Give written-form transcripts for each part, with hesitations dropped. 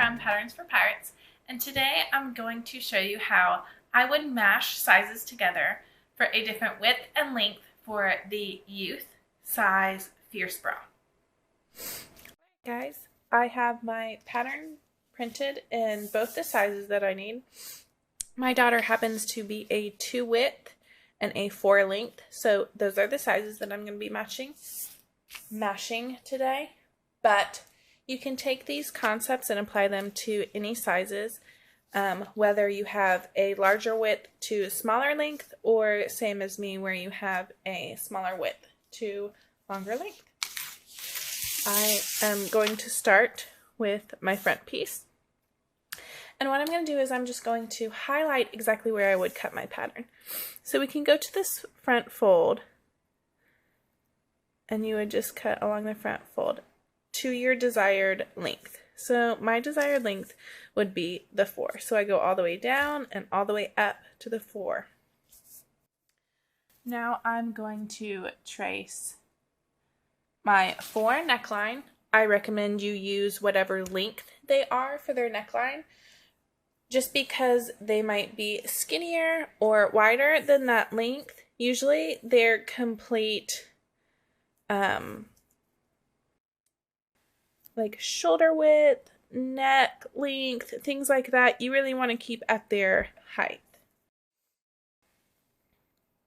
from Patterns for Pirates, and today I'm going to show you how I would mash sizes together for a different width and length for the youth size fierce bra. Guys, I have my pattern printed in both the sizes that I need. My daughter happens to be a 2 width and a 4 length, so those are the sizes that I'm going to be mashing today. But you can take these concepts and apply them to any sizes, whether you have a larger width to smaller length, or same as me where you have a smaller width to longer length. I am going to start with my front piece. And what I'm going to do is I'm just going to highlight exactly where I would cut my pattern. So we can go to this front fold, and you would just cut along the front fold to your desired length. So my desired length would be the 4. So I go all the way down and all the way up to the 4. Now I'm going to trace my 4 neckline. I recommend you use whatever length they are for their neckline, just because they might be skinnier or wider than that length. Usually they're complete like shoulder width, neck length, things like that. You really want to keep at their height.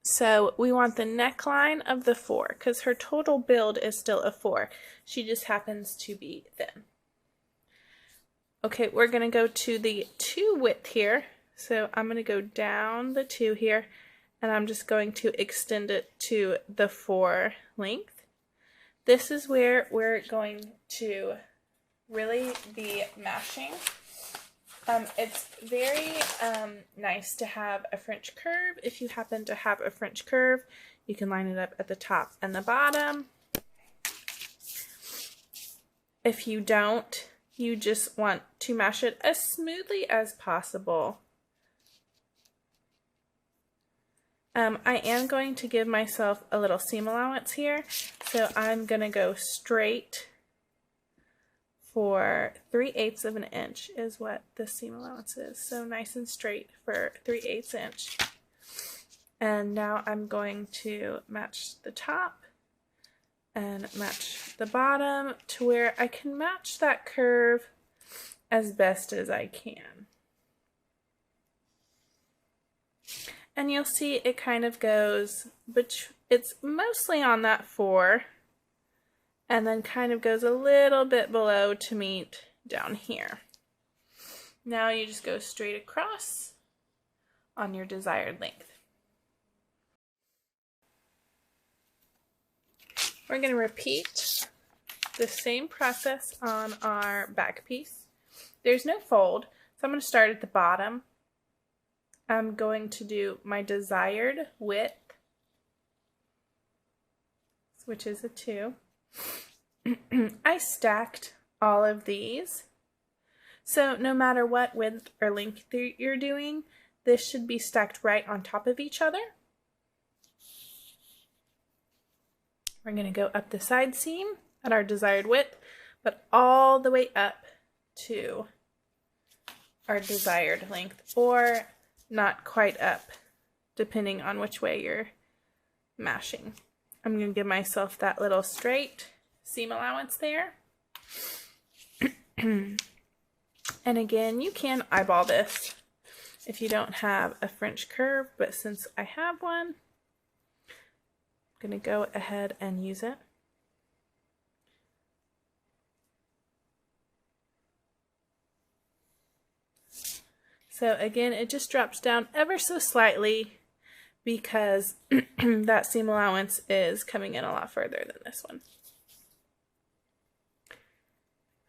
So we want the neckline of the 4 because her total build is still a 4. She just happens to be thin. Okay, we're going to go to the 2 width here. So I'm going to go down the 2 here, and I'm just going to extend it to the 4 length. This is where we're going to really be mashing. It's very nice to have a French curve. If you happen to have a French curve, you can line it up at the top and the bottom. If you don't, you just want to mash it as smoothly as possible. I am going to give myself a little seam allowance here, so I'm going to go straight for 3/8 of an inch is what the seam allowance is. So nice and straight for 3/8 inch. And now I'm going to match the top and match the bottom to where I can match that curve as best as I can. And you'll see it kind of goes, but it's mostly on that 4, and then kind of goes a little bit below to meet down here. Now you just go straight across on your desired length. We're going to repeat the same process on our back piece. There's no fold, so I'm going to start at the bottom. I'm going to do my desired width, which is a 2. I stacked all of these, so no matter what width or length you're doing, this should be stacked right on top of each other. We're going to go up the side seam at our desired width, but all the way up to our desired length, or not quite up, depending on which way you're mashing. I'm going to give myself that little straight seam allowance there. And again, you can eyeball this if you don't have a French curve, but since I have one, I'm going to go ahead and use it. So again, it just drops down ever so slightly because that seam allowance is coming in a lot further than this one.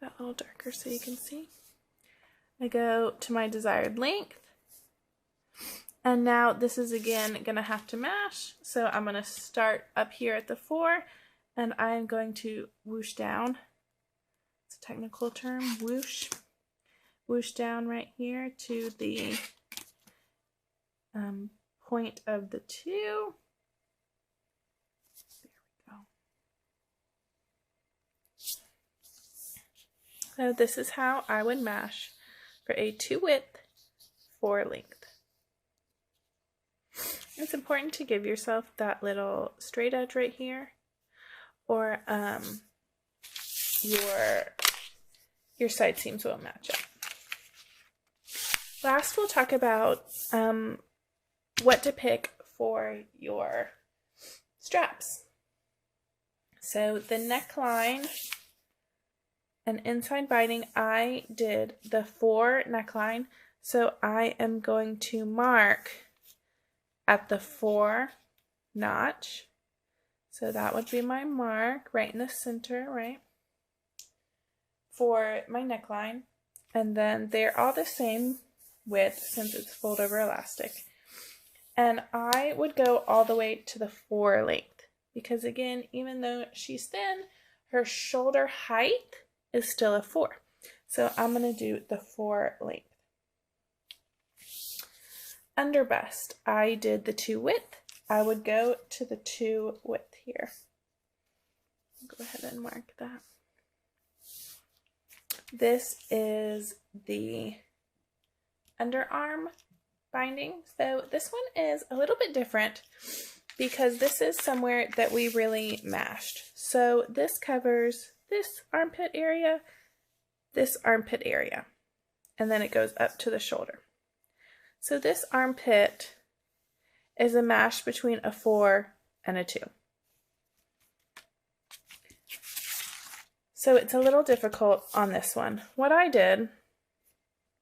That a little darker so you can see. I go to my desired length, and now this is again going to have to mash. So I'm going to start up here at the 4, and I'm going to whoosh down. It's a technical term, whoosh. Whoosh down right here to the point of the 2. There we go. So this is how I would mash for a 2 width, 4 length. It's important to give yourself that little straight edge right here, or your side seams will match up. Last, we'll talk about what to pick for your straps. So the neckline and inside binding, I did the 4 neckline, so I am going to mark at the 4 notch. So that would be my mark right in the center, right, for my neckline. And then they're all the same width since it's fold over elastic. And I would go all the way to the 4 length because, again, even though she's thin, her shoulder height is still a 4. So I'm going to do the 4 length. Under bust, I did the 2 width. I would go to the 2 width here. Go ahead and mark that. This is the underarm binding. So this one is a little bit different because this is somewhere that we really mashed. So this covers this armpit area, and then it goes up to the shoulder. So this armpit is a mash between a 4 and a 2. So it's a little difficult on this one. What I did,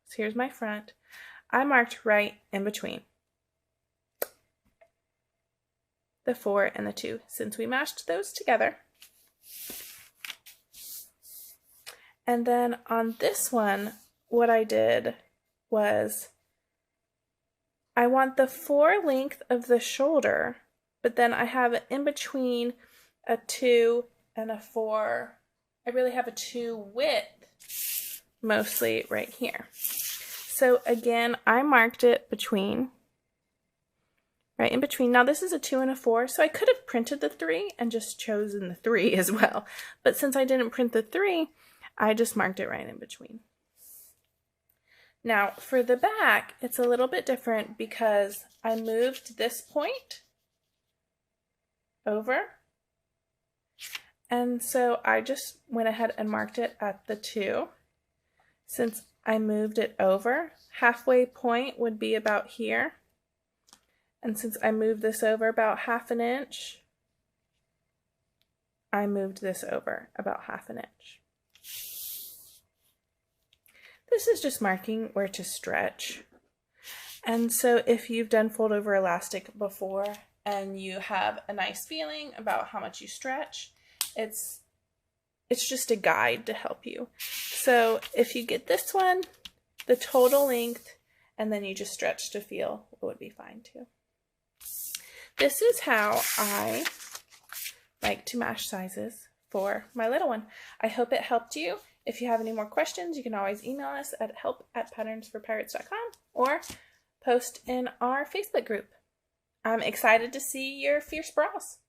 so here's my front, I marked right in between the 4 and the 2 since we mashed those together. And then on this one, what I did was I want the 4 length of the shoulder, but then I have it in between a 2 and a 4. I really have a 2 width, mostly right here. So again, I marked it between, right in between. Now this is a 2 and a 4, so I could have printed the 3 and just chosen the 3 as well. But since I didn't print the 3, I just marked it right in between. Now for the back, it's a little bit different because I moved this point over. And so I just went ahead and marked it at the 2. Since I moved it over, halfway point would be about here. And since I moved this over about 1/2 inch, I moved this over about 1/2 inch. This is just marking where to stretch. And so if you've done fold over elastic before and you have a nice feeling about how much you stretch, it's just a guide to help you. So if you get this one, the total length, and then you just stretch to feel, it would be fine too. This is how I like to mash sizes for my little one. I hope it helped you. If you have any more questions, you can always email us at help@patternsforpirates.com or post in our Facebook group. I'm excited to see your fierce bras.